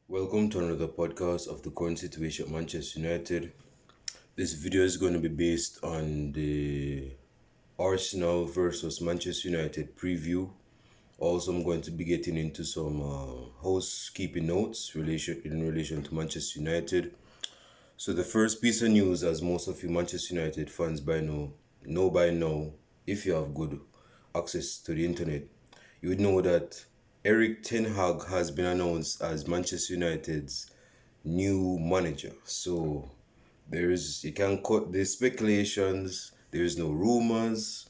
Welcome to another podcast of the current situation at Manchester United. This video is going to be based on the Arsenal versus Manchester United preview. Also, I'm going to be getting into some housekeeping notes in relation to Manchester United. So the first piece of news, as most of you Manchester United fans know by now, if you have good access to the internet, you would know that Eric Ten Hag has been announced as Manchester United's new manager. So you can cut the speculations, there is no rumors,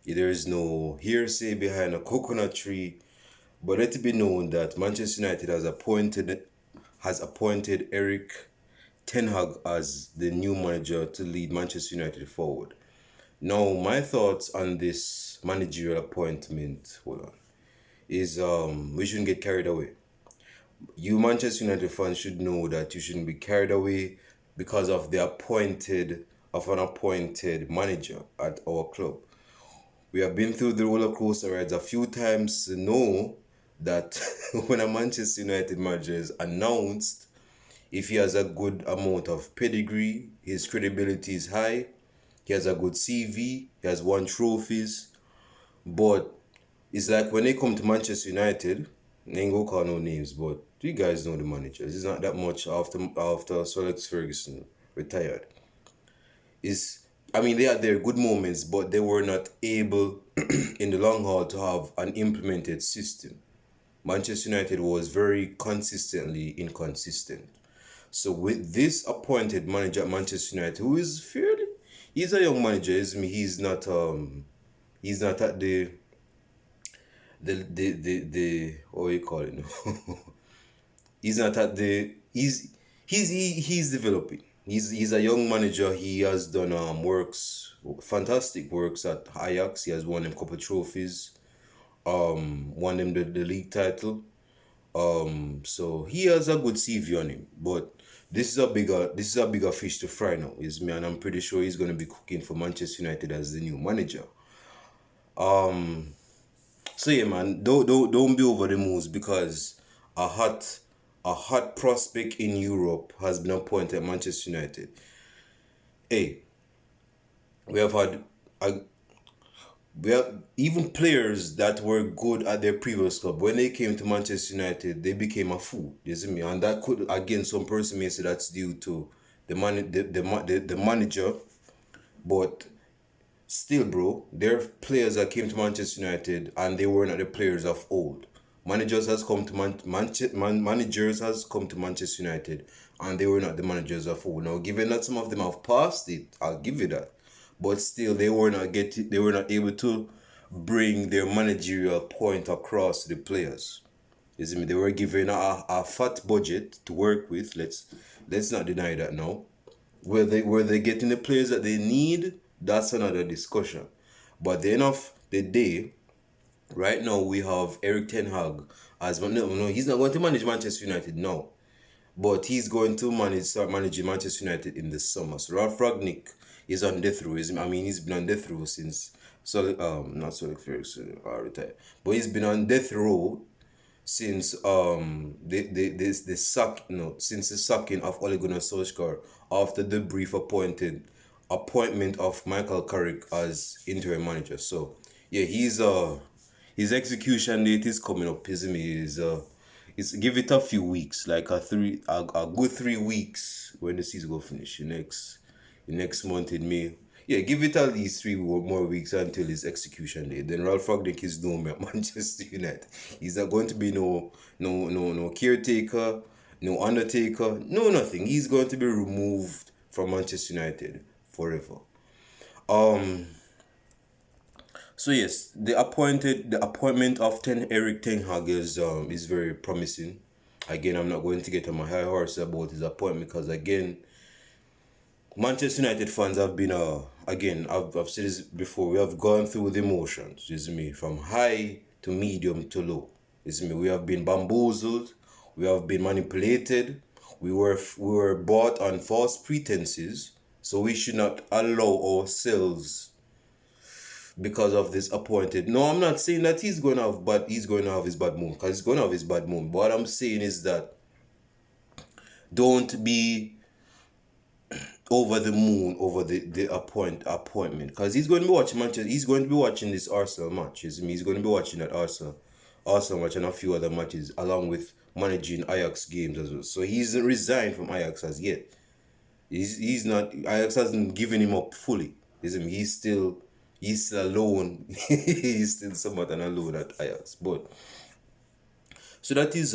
there is no hearsay behind a coconut tree. But let it be known that Manchester United has appointed Eric Ten Hag as the new manager to lead Manchester United forward. Now, my thoughts on this managerial appointment, is we shouldn't get carried away. You Manchester United fans should know that you shouldn't be carried away because of an appointed manager at our club. We have been through the roller coaster rides a few times to know that when a Manchester United manager is announced, if he has a good amount of pedigree, his credibility is high, he has a good CV, he has won trophies, but it's like when they come to Manchester United, they ain't go call no names, but you guys know the managers. It's not that much after Sir Alex Ferguson retired. They had their good moments, but they were not able in the long haul to have an implemented system. Manchester United was very consistently inconsistent. So with this appointed manager at Manchester United, who is he's a young manager, isn't he? He's not at the what do you call it now? He's not at the he's developing. He's a young manager. He has done fantastic works at Ajax. He has won them couple trophies. Won them the league title. So he has a good CV on him. But this is a bigger fish to fry now, is me, and I'm pretty sure he's gonna be cooking for Manchester United as the new manager. So yeah, man, don't be over the moves because a hot prospect in Europe has been appointed at Manchester United. Hey, we have had a, we have even players that were good at their previous club. When they came to Manchester United, they became a fool. You see me, and that could, again, some person may say that's due to the manager, but still, bro, there are players that came to Manchester United and they were not the players of old. Managers has come to Manchester United and they were not the managers of old. Now, given that some of them have passed it, I'll give you that. But still, they were not able to bring their managerial point across to the players. You see me? They were given a fat budget to work with. Let's not deny that now. Were they getting the players that they need? That's another discussion. But at the end of the day, right now we have Eric Ten Hag as no, he's not going to manage Manchester United now, but he's going to start managing Manchester United in the summer. So Ralph Ragnick is on death row. He's been on death row since not Solid Ferguson retired, but he's been on death row since since the sacking of Ole Gunnar Solskjaer after the brief appointment of Michael Carrick as interim manager. So yeah, his execution date is coming up. Isn't he? Give it a few weeks, like a good 3 weeks when the season go finish. The next month in May. Yeah, give it at least 3 more weeks until his execution date. Then Ralph Ragnick is doomed at Manchester United. He's not going to be no caretaker, no undertaker, no nothing. He's going to be removed from Manchester United forever. So yes, the appointment of Eric Ten Hag is very promising. Again, I'm not going to get on my high horse about his appointment because again, Manchester United fans have been again, I've said this before, we have gone through the emotions, you see me, from high to medium to low. You see me, we have been bamboozled, we have been manipulated, we were bought on false pretenses, so we should not allow ourselves because of this appointed. No, I'm not saying that he's going to have his bad moment, because he's going to have his bad moment. But what I'm saying is that don't be over the moon over the appointment, because he's going to be watching Manchester. He's going to be watching this Arsenal match. He's going to be watching that Arsenal match and a few other matches along with managing Ajax games as well. So he's resigned from Ajax as yet. He's not, Ajax hasn't given him up fully. He's still alone. He's still somewhat an alone at Ajax. But so that is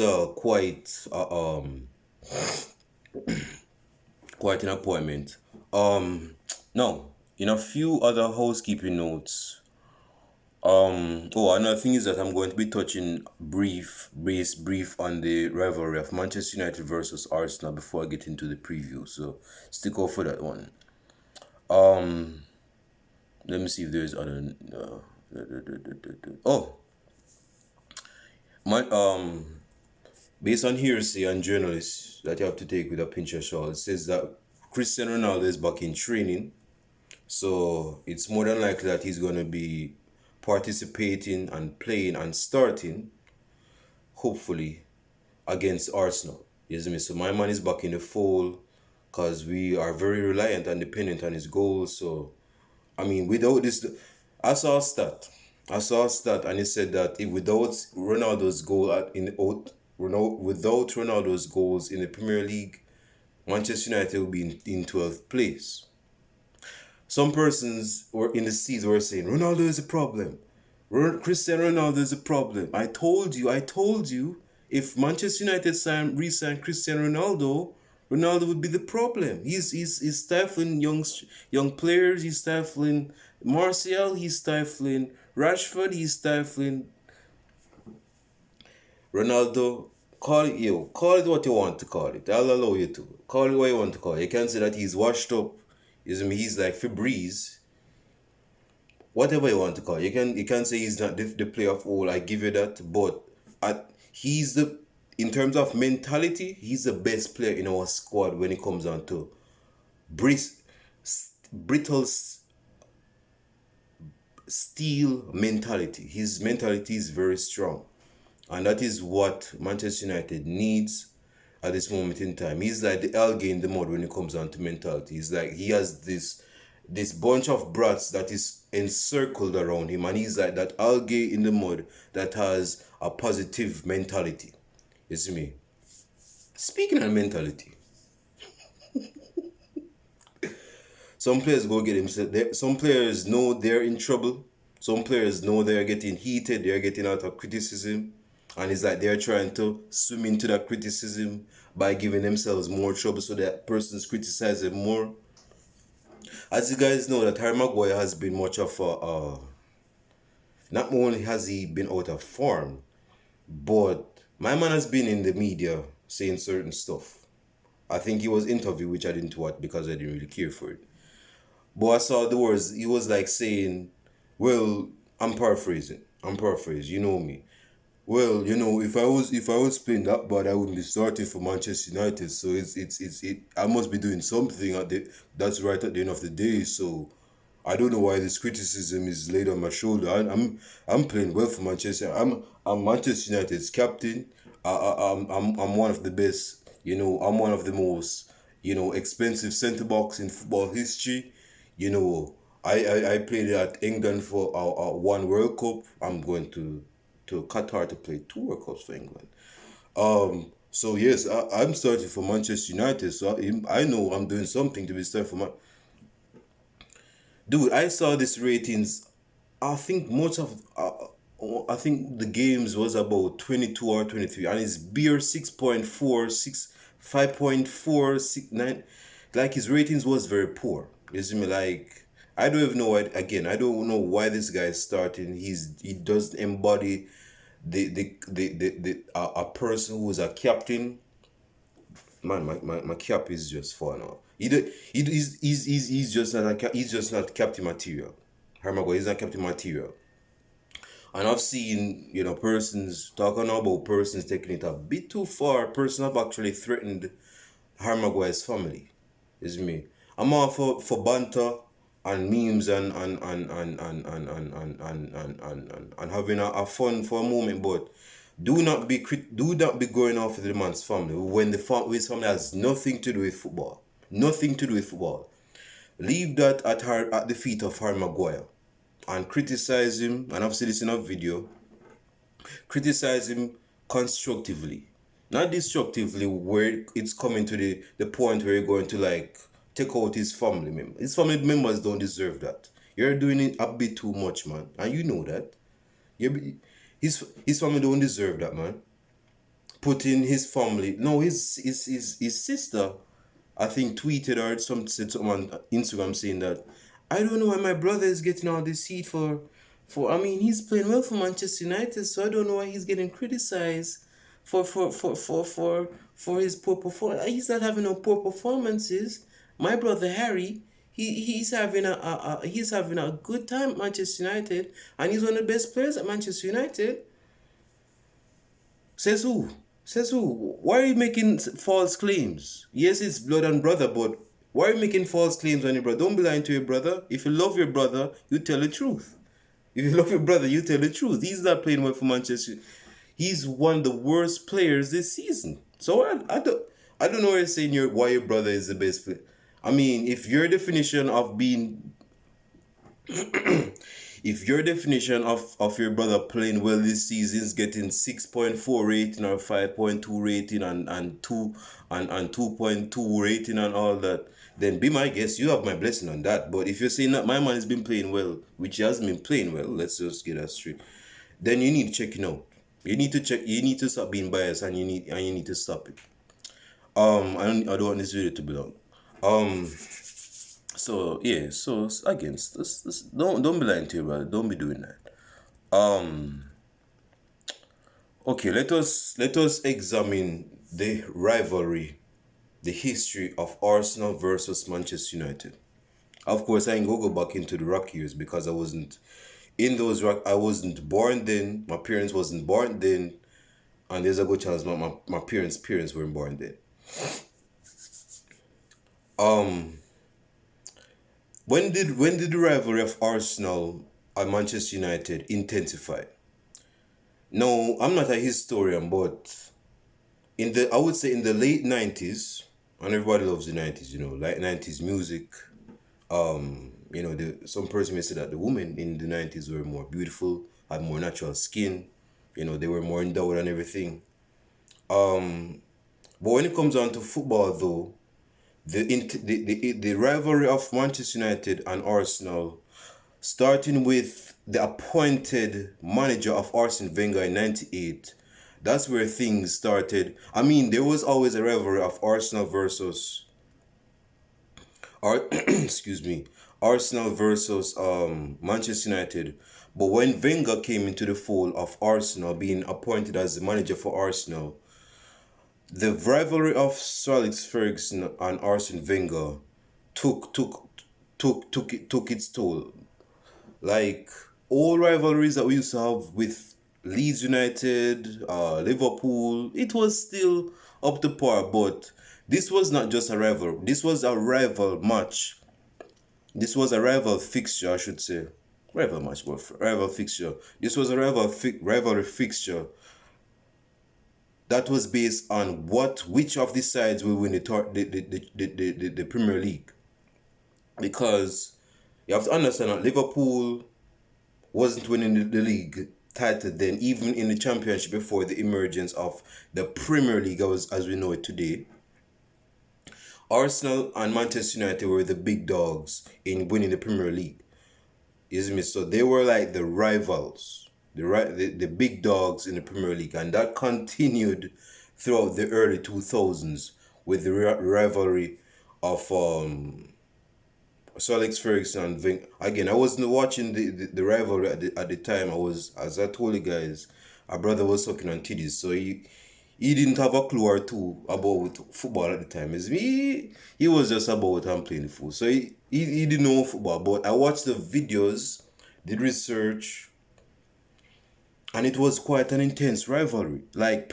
quite an appointment. Now, in a few other housekeeping notes, another thing is that I'm going to be touching brief on the rivalry of Manchester United versus Arsenal before I get into the preview. So stick out for that one. Let me see if there's other. Based on hearsay and journalists that you have to take with a pinch of salt, it says that Cristiano Ronaldo is back in training. So it's more than likely that he's going to be participating and playing and starting, hopefully, against Arsenal. You see me? So my man is back in the fold because we are very reliant and dependent on his goals. So, I mean, without this, I saw a stat. And it said that if without Ronaldo's goals in the Premier League, Manchester United will be in 12th place. Some persons were in the seats were saying Ronaldo is a problem. Cristiano Ronaldo is a problem. I told you, if Manchester United re-sign Cristiano Ronaldo, Ronaldo would be the problem. He's stifling young players. He's stifling Martial. He's stifling Rashford. He's stifling Ronaldo. Call it what you want to call it. I'll allow you to call it what you want to call it. You can say that he's washed up. He's like Febreze. Whatever you want to call it. You can say he's not the player of all. I give you that. But in terms of mentality, he's the best player in our squad when it comes down to brittle steel mentality. His mentality is very strong. And that is what Manchester United needs at this moment in time. He's like the algae in the mud when it comes down to mentality. He's like, he has this bunch of brats that is encircled around him, and he's like that algae in the mud that has a positive mentality. You see me? Speaking of mentality, some players go get themselves. Some players know they're in trouble. Some players know they're getting heated. They're getting out of criticism. And it's like they're trying to swim into that criticism by giving themselves more trouble so that person's criticizing more. As you guys know, that Harry Maguire has been much of a... not only has he been out of form, but my man has been in the media saying certain stuff. I think he was interviewed, which I didn't watch because I didn't really care for it. But I saw the words, he was like saying, well, I'm paraphrasing, you know me. Well, if I was playing that bad, I wouldn't be starting for Manchester United. So I must be doing something that's right at the end of the day. So I don't know why this criticism is laid on my shoulder. I'm playing well for Manchester. I'm Manchester United's captain. I'm one of the best. I'm one of the most expensive centre backs in football history. I played at England for one World Cup. I'm going to Qatar to play 2 World Cups for England. So yes, I'm starting for Manchester United. So I know I'm doing something to be starting for Dude, I saw this ratings. I think I think the games was about 22 or 23, and it's beer 6.4, 5.4, 9. Like his ratings was very poor. You see me? Like, I don't even know why. Again, I don't know why this guy is starting. He doesn't embody a person who's a captain. Man, my cap is just falling off. He's just not captain material. Hermago, he's not captain material. And I've seen, persons talking about persons taking it a bit too far. Persons have actually threatened Harry Maguire's family. Is me. I'm all for banter and memes and having a fun for a moment, but Do not be going after the man's family when his family has nothing to do with football. Nothing to do with football. Leave that at the feet of Harry Maguire and criticize him. And I've seen this in a video. Criticize him constructively, not destructively, where it's coming to the point where you're going to like take out his family member. His family members don't deserve that. You're doing it a bit too much, man, and you know that. His family don't deserve that, man. Putting his family, no, his sister, I think, tweeted or said something on Instagram saying that I don't know why my brother is getting all this heat for. I mean, he's playing well for Manchester United, so I don't know why he's getting criticized for his poor performance. He's not having no poor performances. My brother Harry, he's having he's having a good time at Manchester United, and he's one of the best players at Manchester United. Says who? Says who? Why are you making false claims? Yes, it's blood and brother, but why are you making false claims on your brother? Don't be lying to your brother. If you love your brother, you tell the truth. If you love your brother, you tell the truth. He's not playing well for Manchester. He's one of the worst players this season. So I don't know why you're saying why your brother is the best player. I mean, if your definition of being if your definition of your brother playing well this season is getting 6.4 rating or 5.2 rating and 2.2 rating and all that, then be my guest. You have my blessing on that. But if you're saying that my man has been playing well, which he hasn't been playing well, let's just get that straight, then you need to check it out. You need to stop being biased, and you need to stop it. I don't want this video to be long. So yeah, so again, don't be lying to your brother. Don't be doing that. Okay, let us examine the rivalry, the history of Arsenal versus Manchester United. Of course, I ain't go back into the rock years because I wasn't in those rock. I wasn't born then. My parents wasn't born then, and there's a good chance my parents weren't born then. When did the rivalry of Arsenal and Manchester United intensify? No, I'm not a historian, but I would say in the late 90s, and everybody loves the 90s, like 90s music. Some person may say that the women in the 90s were more beautiful, had more natural skin, they were more endowed and everything. But when it comes down to football, though, the rivalry of Manchester United and Arsenal, starting with the appointed manager of Arsene Wenger in '98, that's where things started. I mean, there was always a rivalry of Arsenal versus, excuse me, Arsenal versus Manchester United. But when Wenger came into the fold of Arsenal, being appointed as the manager for Arsenal, the rivalry of Sir Alex Ferguson and Arsene Wenger took its toll. Like all rivalries that we used to have with Leeds United, Liverpool, it was still up to par. But this was not just a rival. This was a rival match. This was a rival fixture, I should say. Rival match, but rival fixture. This was a rivalry fixture that was based on which of the sides will win the Premier League. Because you have to understand that Liverpool wasn't winning the league title then, even in the Championship, before the emergence of the Premier League as we know it today. Arsenal and Manchester United were the big dogs in winning the Premier League. You see me? So they were like the rivals, the big dogs in the Premier League, and that continued throughout the early 2000s with the rivalry of Sir Alex Ferguson and Wenger. Again, I wasn't watching the rivalry at the time. As I told you guys, our brother was sucking on titties, so he didn't have a clue or two about football at the time. He was just about and playing football, so he didn't know football. But I watched the videos, did research, and it was quite an intense rivalry. Like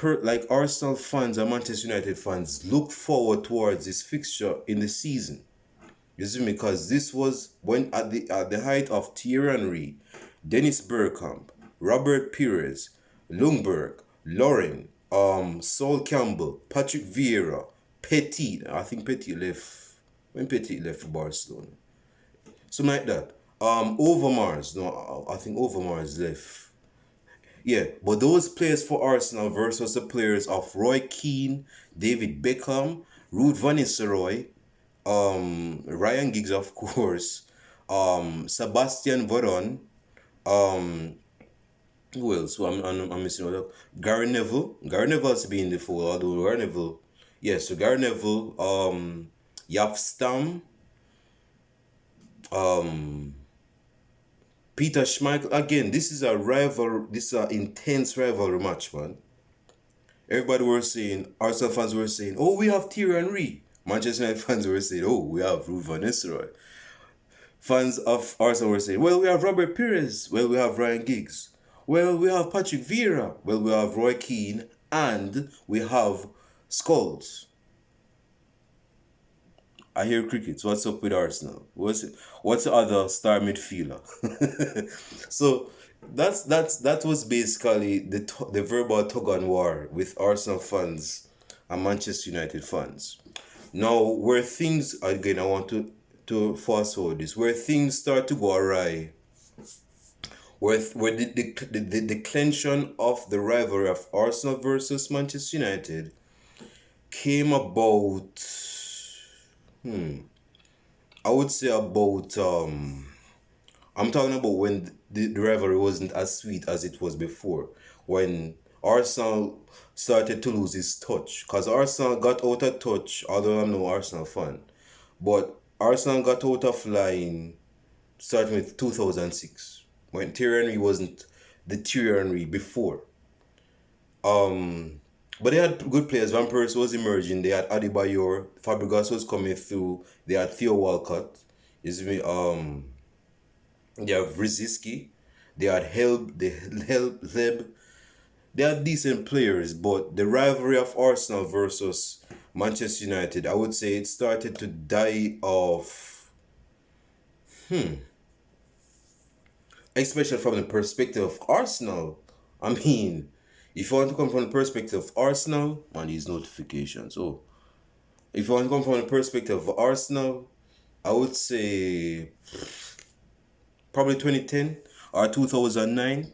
Arsenal fans and Manchester United fans looked forward towards this fixture in the season. You see me? Because this was when at the height of Thierry Henry, Dennis Bergkamp, Robert Pires, Ljungberg, Lauren, Saul Campbell, Patrick Vieira, Petit. I think Petit left when Petit left for Barcelona. Something like that. Overmars. No, I think Overmars left. Yeah, but those players for Arsenal versus the players of Roy Keane, David Beckham, Ruud van Nistelrooy, Ryan Giggs, of course, Sebastian Veron, um, who else? Who I'm missing out. Gary Neville. Gary Neville has to be in the fold, although Gary Neville. Yeah, so Gary Neville, Yap Stam, um, Peter Schmeichel. Again, this is a rival. This is an intense rivalry match, man. Everybody were saying, Arsenal fans were saying, oh, we have Thierry Henry. Manchester United fans were saying, oh, we have Ruud van Nistelrooy. Fans of Arsenal were saying, well, we have Robert Pires. Well, we have Ryan Giggs. Well, we have Patrick Vieira. Well, we have Roy Keane. And we have Skulls. I hear crickets. What's up with Arsenal? What's the other star midfielder? So that was basically the verbal tug on war with Arsenal fans and Manchester United fans. Now, where things again, I want to fast forward this. Where things start to go awry, where the declension of the rivalry of Arsenal versus Manchester United came about. I would say about I'm talking about when the rivalry wasn't as sweet as it was before. When Arsenal started to lose its touch. Because Arsenal got out of touch, although I'm no Arsenal fan. But Arsenal got out of line starting with 2006. When Thierry Henry wasn't the Thierry Henry before. But they had good players. Van Persie was emerging. They had Adebayor. Fabregas was coming through. They had Theo Walcott. Is me. They have Brzezinski. They had Leb. They had decent players, but the rivalry of Arsenal versus Manchester United, I would say it started to die off. Especially from the perspective of Arsenal. I mean, if you want to come from the perspective of Arsenal, man, these notifications. Oh, if you want to come from the perspective of Arsenal, I would say probably 2010 or 2009.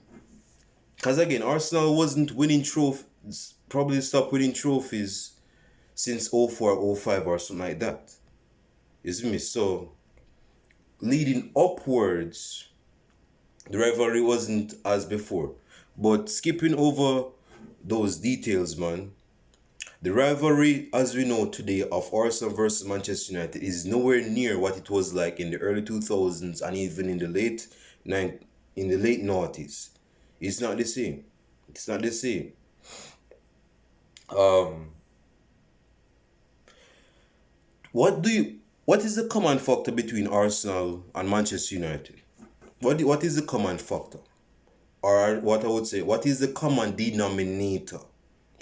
Because again, Arsenal wasn't winning trophies, probably stopped winning trophies since 04, 05 or something like that. You see me? So, leading upwards, the rivalry wasn't as before. But skipping over those details, man, the rivalry, as we know today, of Arsenal versus Manchester United is nowhere near what it was like in the early 2000s and even in the late noughties. It's not the same. It's not the same. What is the common factor between Arsenal and Manchester United? What is the common factor? Or what I would say, what is the common denominator?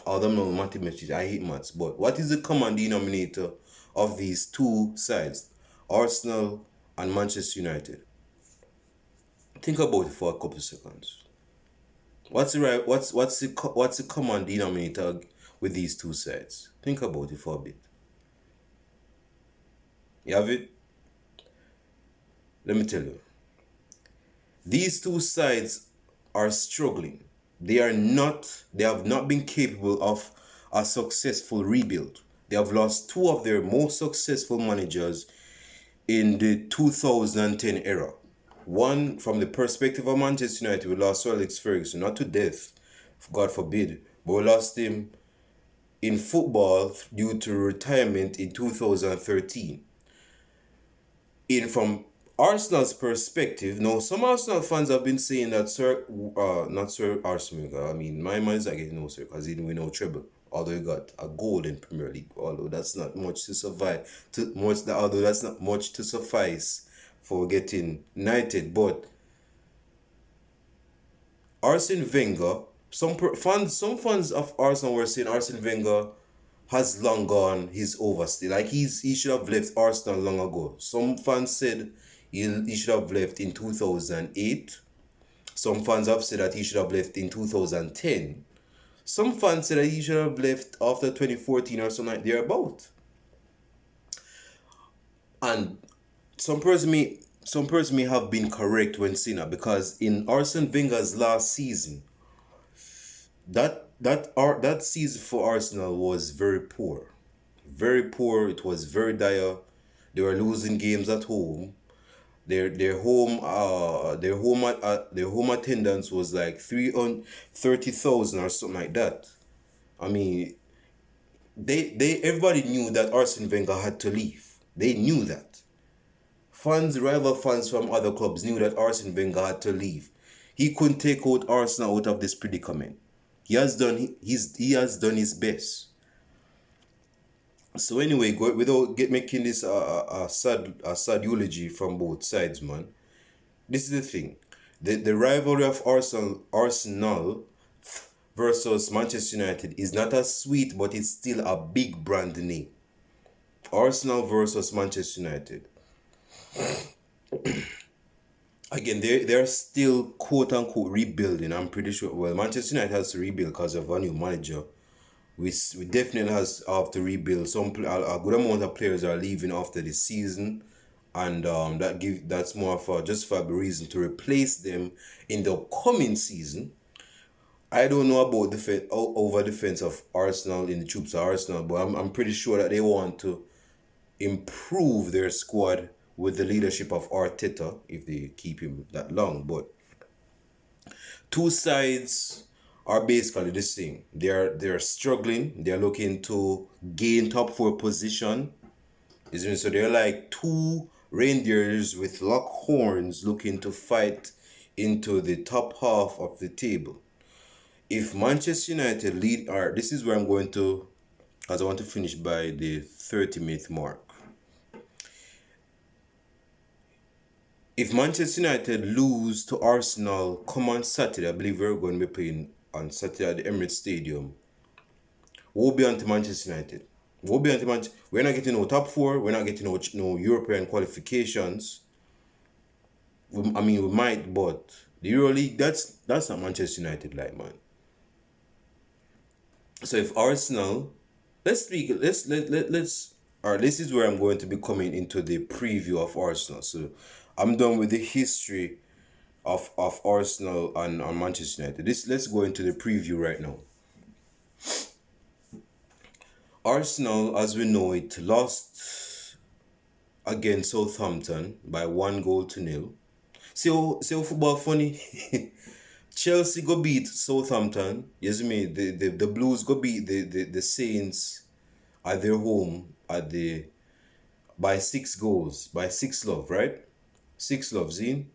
I don't know mathematics, I hate maths, but what is the common denominator of these two sides, Arsenal and Manchester United? Think about it for a couple of seconds. What's the common denominator with these two sides? Think about it for a bit. You have it? Let me tell you. These two sides are struggling. They have not been capable of a successful rebuild. They have lost two of their most successful managers in the 2010 era. One, from the perspective of Manchester United, we lost Sir Alex Ferguson, not to death, God forbid, but we lost him in football due to retirement in 2013. From Arsenal's perspective, now some Arsenal fans have been saying that not Sir Arsene Wenger, I mean, my mind is against no sir, because he didn't win no treble. Although he got a goal in Premier League, although that's not much to survive, although that's not much to suffice for getting United. But Arsene Wenger, some fans of Arsenal were saying Arsene Wenger has long gone his overstay. Like he should have left Arsenal long ago. Some fans said he should have left in 2008. Some fans have said that he should have left in 2010. Some fans said that he should have left after 2014 or something like thereabout. And some person may have been correct when saying that, because in Arsene Wenger's last season, that season for Arsenal was very poor. Very poor. It was very dire. They were losing games at home. Their home attendance was like 330,000 or something like that. I mean, they everybody knew that Arsene Wenger had to leave. They knew that. Rival fans from other clubs knew that Arsene Wenger had to leave. He couldn't take out Arsenal out of this predicament. He has done his best. So anyway, without making this a sad eulogy from both sides, man. This is the thing. The rivalry of Arsenal versus Manchester United is not as sweet, but it's still a big brand name. Arsenal versus Manchester United. Again, they're still quote unquote rebuilding. I'm pretty sure. Well, Manchester United has to rebuild because of a new manager. We definitely have to rebuild. A good amount of players are leaving after this season, and that's more of just for a reason to replace them in the coming season. I don't know about over defense of Arsenal in the troops of Arsenal, but I'm pretty sure that they want to improve their squad with the leadership of Arteta if they keep him that long. But two sides are basically the same. They're struggling. They're looking to gain top four position. So they're like two reindeers with lock horns looking to fight into the top half of the table. If Manchester United lead, or this is where I'm going to, as I want to finish by the 30-minute mark. If Manchester United lose to Arsenal come on Saturday, I believe we're going to be playing on Saturday at the Emirates Stadium, we'll be on to Manchester United. We'll be on to Manchester. We're not getting no top four. We're not getting no European qualifications. We might, but the EuroLeague, that's not Manchester United like, man. So if Arsenal, let's speak. Let's. All right, this is where I'm going to be coming into the preview of Arsenal. So I'm done with the history of Arsenal and Manchester United. Let's go into the preview right now. Arsenal, as we know it, lost against Southampton by 1-0. See how football funny? Chelsea go beat Southampton. Yes, me. The Blues go beat the Saints at their home by 6 goals, by 6-love, right? 6-love, Zine.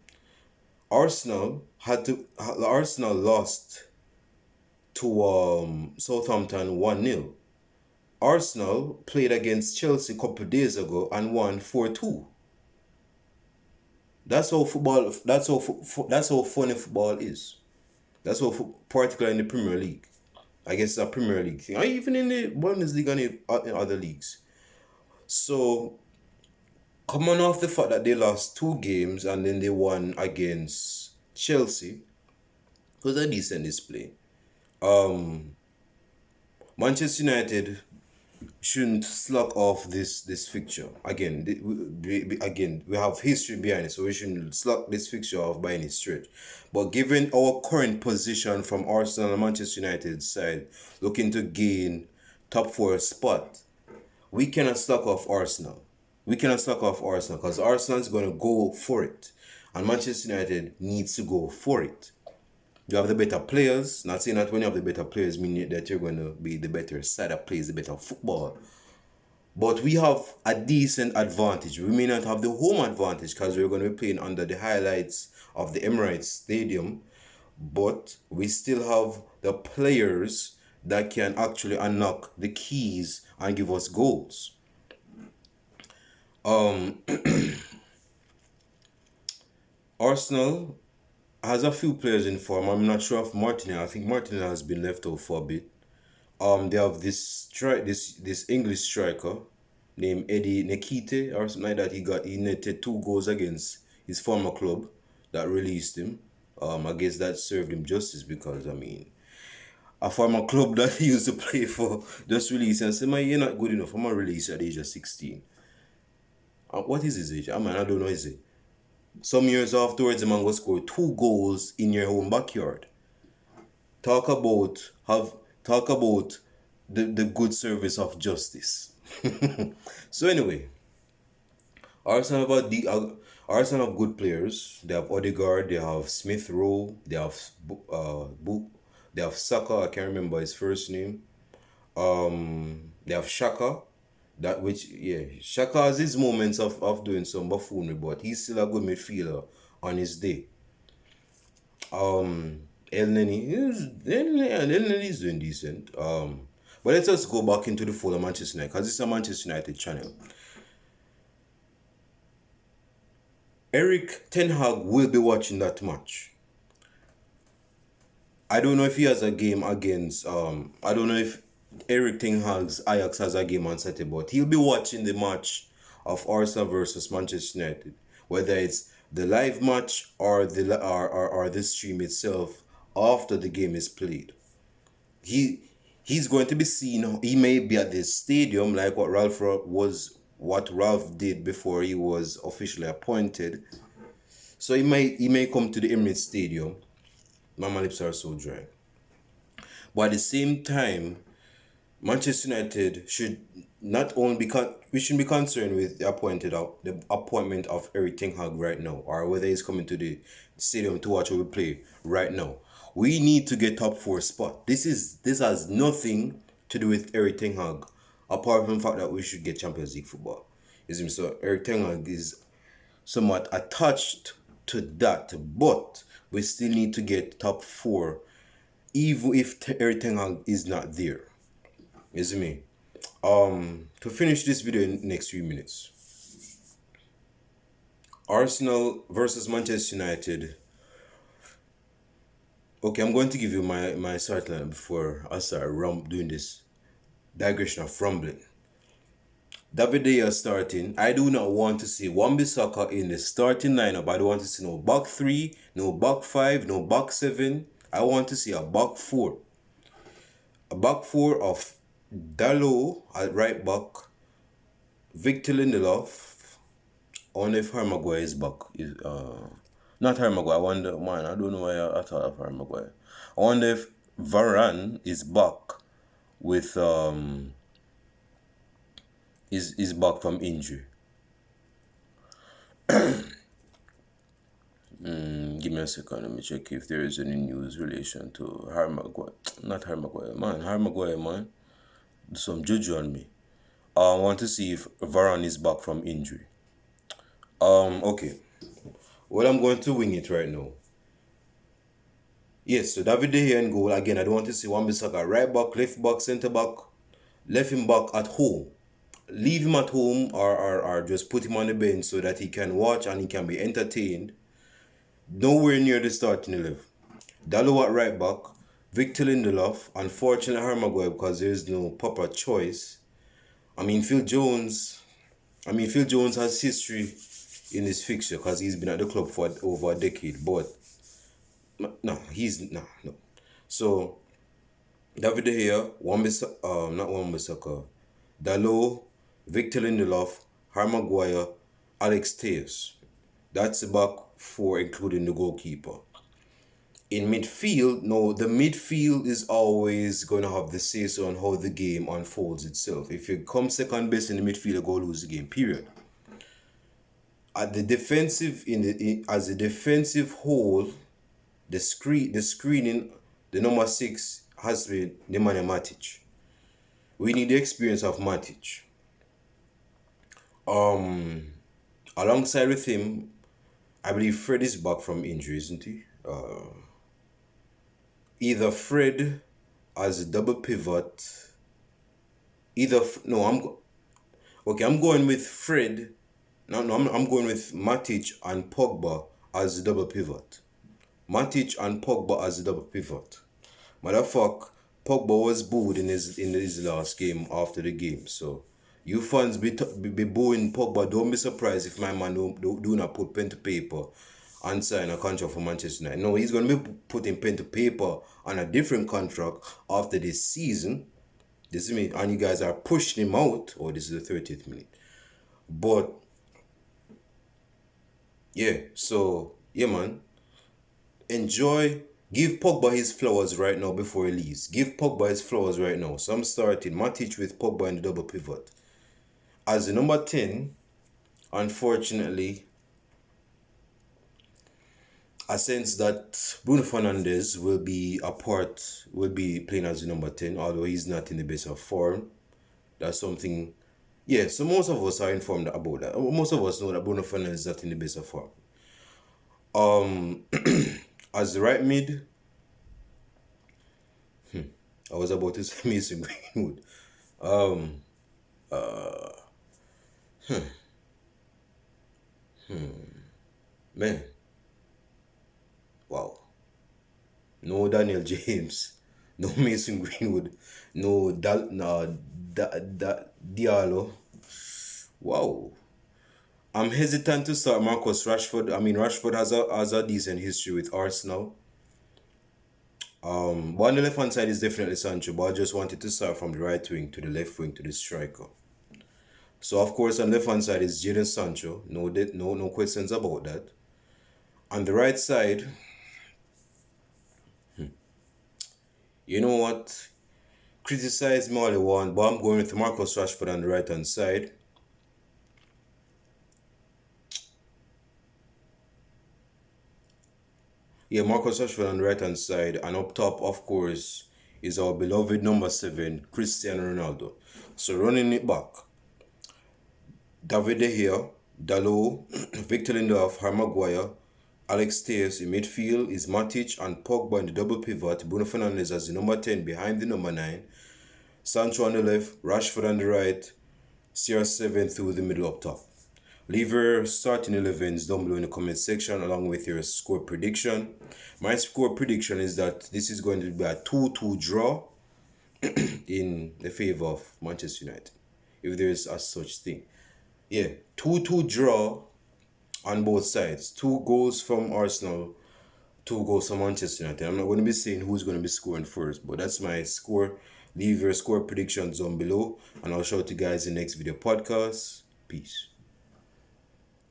Arsenal lost to Southampton 1-0. Arsenal played against Chelsea a couple of days ago and won 4-2. That's how football. That's how funny football is. That's how, particularly in the Premier League. I guess it's a Premier League thing. Or even in the Bundesliga and in other leagues. So, coming off the fact that they lost 2 games and then they won against Chelsea, it was a decent display. Manchester United shouldn't slack off this fixture. Again, we have history behind it, so we shouldn't slack this fixture off by any stretch. But given our current position from Arsenal and Manchester United side, looking to gain top 4 spot, we cannot slack off Arsenal. We cannot slack off Arsenal because Arsenal is going to go for it, and Manchester United needs to go for it. You have the better players. Not saying that when you have the better players mean that you're going to be the better side that plays the better football. But we have a decent advantage. We may not have the home advantage because we're going to be playing under the highlights of the Emirates Stadium. But we still have the players that can actually unlock the keys and give us goals. Arsenal has a few players in form. I'm not sure of Martinelli. I think Martinelli has been left out for a bit. They have this English striker named Eddie Nekite or something like that. He netted 2 goals against his former club that released him. I guess that served him justice because a former club that he used to play for just released and said, man, you're not good enough. I'm going to release you at the age of 16. What is his age? I mean, I don't know his age. Some years afterwards, the man go score 2 goals in your own backyard. Talk about have talk about the good service of justice. So anyway, Arsenal have Arsenal have good players. They have Odegaard, they have Smith Rowe, they have they have Saka. I can't remember his first name. They have Shaka. That which yeah, Shaka has his moments of doing some buffoonery, but he's still a good midfielder on his day. El Neni is doing decent. But let's just go back into the fold of Manchester United because it's a Manchester United channel. Eric Ten Hag will be watching that match. I don't know if he has a game against I don't know if Eric Ten Hag's Ajax has a game on Saturday, but he'll be watching the match of Arsenal versus Manchester United, whether it's the live match or the stream itself after the game is played. He's going to be seen. He may be at the stadium like what Ralph did before he was officially appointed. So he may come to the Emirates Stadium. My lips are so dry. But at the same time, Manchester United should not only we shouldn't be concerned with the appointment of Eric Ten Hag right now, or whether he's coming to the stadium to watch how we play right now. We need to get top 4 spot. This has nothing to do with Eric Ten Hag, apart from the fact that we should get Champions League football. So Eric Ten Hag is somewhat attached to that, but we still need to get top 4, even if Eric Ten Hag is not there. You see me? To finish this video in the next few minutes. Arsenal versus Manchester United. Okay, I'm going to give you my start line before I start doing this digression of rumbling. David De Gea starting. I do not want to see Wan-Bissaka in the starting lineup. I don't want to see no back 3, no back 5, no back 7. I want to see a back 4. A back 4 of Dalot at right back, Victor Lindelof. I wonder if Harry Maguire is back. Not Harry Maguire. I wonder, man, I don't know why I thought of Harry Maguire. I wonder if Varane is back with is back from injury. Give me a second. Let me check if there is any news relation to Harry Maguire. Not Harry Maguire, man. Harry Maguire, man. Some juju on me. I want to see if Varane is back from injury. Okay. Well, I'm going to wing it right now. Yes, so David De Gea in goal. Again, I don't want to see Wan-Bissaka right back, left back, centre back. Left him back at home. Leave him at home or just put him on the bench so that he can watch and he can be entertained. Nowhere near the starting 11. Dalot at right back. Victor Lindelof. Unfortunately, Harry Maguire because there is no proper choice. Phil Jones has history in this fixture because he's been at the club for over a decade. But no. So David De Gea, not Wan-Bissaka, Dalot, Victor Lindelof, Harry Maguire, Alex Telles. That's the back 4, including the goalkeeper. In midfield, no, the midfield is always going to have the say-so on how the game unfolds itself. If you come second best in the midfield, you go lose the game, period. At the defensive, as a defensive whole, the screening, the number 6 has to be Nemanja Matic. We need the experience of Matic. Alongside with him, I believe Fred is back from injury, isn't he? Either Fred as a double pivot. I'm going with Fred. I'm going with Matic and Pogba as a double pivot. Matic and Pogba as a double pivot. Motherfucker, Pogba was booed in his last game after the game. So you fans be booing Pogba. Don't be surprised if my man do not put pen to paper and sign a contract for Manchester United. No, he's going to be putting pen to paper on a different contract after this season. This is me, and you guys are pushing him out. Oh, this is the 30th minute. But yeah, so yeah, man. Enjoy. Give Pogba his flowers right now before he leaves. Give Pogba his flowers right now. So I'm starting Matic with Pogba in the double pivot. As the number 10, unfortunately, I sense that Bruno Fernandes will be playing as the number 10, although he's not in the best of form. That's something, yeah, so most of us are informed about that. Most of us know that Bruno Fernandes is not in the best of form. As the right mid, I was about to say Mason Greenwood. Man, wow. No Daniel James, no Mason Greenwood, Diallo. Wow. I'm hesitant to start Marcus Rashford. I mean, Rashford has a decent history with Arsenal. But on the left hand side is definitely Sancho, but I just wanted to start from the right wing to the left wing to the striker. So of course on the left hand side is Jadon Sancho. No questions about that. On the right side, you know what? Criticize me all you want, but I'm going with Marcus Rashford on the right hand side. Yeah, Marcus Rashford on the right hand side, and up top, of course, is our beloved number 7, Cristiano Ronaldo. So running it back, David De Gea, Dalot, Victor Lindelof, Harry Maguire, Alex Telles in midfield is Matic and Pogba in the double pivot, Bruno Fernandes as the number 10 behind the number 9, Sancho on the left, Rashford on the right, CR7 through the middle up top. Leave your starting 11s down below in the comment section along with your score prediction. My score prediction is that this is going to be a 2-2 draw in the favor of Manchester United, if there is a such thing. Yeah, 2-2 draw on both sides. 2 goals from Arsenal, 2 goals from Manchester United. I'm not going to be saying who's going to be scoring first, but that's my score. Leave your score predictions down below, and I'll show you guys in the next video podcast. Peace.